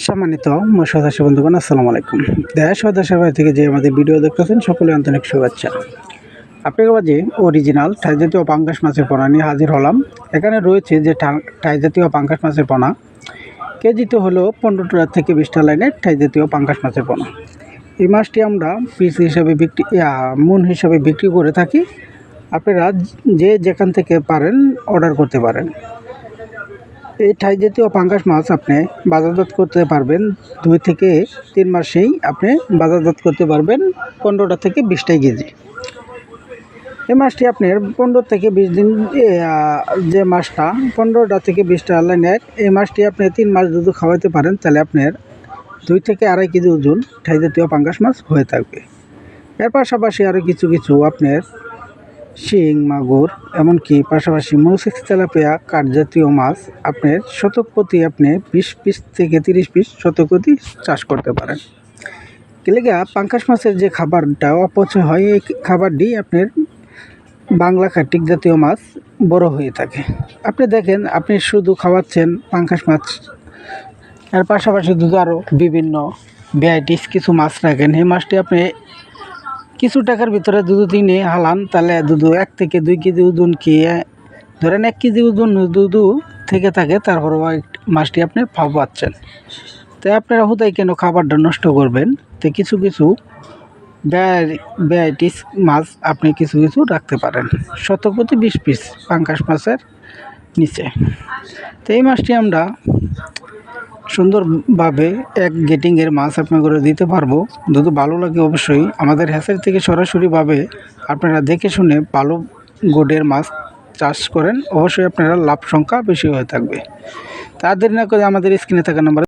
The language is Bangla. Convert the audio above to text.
সম্মানিত মৎস্য চাষী বন্ধুগণ, আসসালামু আলাইকুম। দেশ ও দেশের বাইরে থেকে যে আমাদের ভিডিও দেখতেছেন সকলে আন্তরিক শুভেচ্ছা। আপনাদের মাঝে অরিজিনাল টাই জাতীয় পাঙ্গাস মাছের পোনা নিয়ে হাজির হলাম। এখানে রয়েছে যে টাই জাতীয় পাঙ্গাস মাছের পোনা, কেজিতে হলো 15টা থেকে 20টা লাইনের টাই জাতীয় পাঙ্গাস মাছের পোনা। এই মাছটি আমরা পিস হিসাবে মন হিসাবে বিক্রি করে থাকি। আপনারা যে যেখান থেকে পারেন অর্ডার করতে পারেন। এই টাই জাতীয় পাঙ্গাস মাছ আপনি বাজারজাত করতে পারবেন 2 থেকে 3 মাসেই আপনি বাজারজাত করতে পারবেন 15টা থেকে 20টা কেজি। এই মাছটি আপনার 15 থেকে 20 দিন, যে মাছটা 15টা থেকে 20টা লাইনের এই মাছটি আপনি 3 মাস যদি খাওয়াতে পারেন তাহলে আপনার 2 থেকে 2.5 কেজি ওজন টাই জাতীয় পাঙ্গাস মাছ হয়ে থাকবে। এর পাশাপাশি আরও কিছু আপনার শিং, মাগুর, এমনকি পাশাপাশি মৌসিক তেলাপিয়া কাঠ জাতীয় মাছ আপনার শতক প্রতি আপনি 20 পিস থেকে 30 পিস শতক প্রতি চাষ করতে পারেন। কেলেগা পাঙ্গাস মাছের যে খাবারটা অপচয় হয়, এই খাবারটি আপনার বাংলা কার্তিক জাতীয় মাছ বড় হয়ে থাকে। আপনি দেখেন, আপনি শুধু খাওয়াচ্ছেন পাঙ্গাস মাছ, এর পাশাপাশি যদি আরও বিভিন্ন ভ্যারাইটিস কিছু মাছ রাখেন, এই মাছটি আপনি কিছু টাকার ভিতরে দুধ কিনে হালান, তাহলে দুধ 1 থেকে 2 কেজি ওজন খেয়ে ধরেন 1 কেজি ওজন দুধ থেকে থাকে, তারপর মাছটি আপনি পাচ্ছেন। তাই আপনারা হুদাই কেন খাবারটা নষ্ট করবেন? তো কিছু ভ্যারাইটিস মাছ আপনি কিছু রাখতে পারেন শতক প্রতি 20 পিস পাঙ্গাস মাছের নিচে। তো এই মাছটি আমরা সুন্দরভাবে এক গেটিংয়ের মাছ আপনাদের দিতে পারবো। যদি ভালো লাগে অবশ্যই আমাদের হ্যাচারি থেকে সরাসরিভাবে আপনারা দেখে শুনে ভালো গোডের মাছ চাষ করেন, অবশ্যই আপনারা লাভ সংখ্যা বেশি হয়ে থাকবে। তাদের না করে আমাদের স্ক্রিনে থাকা নাম্বার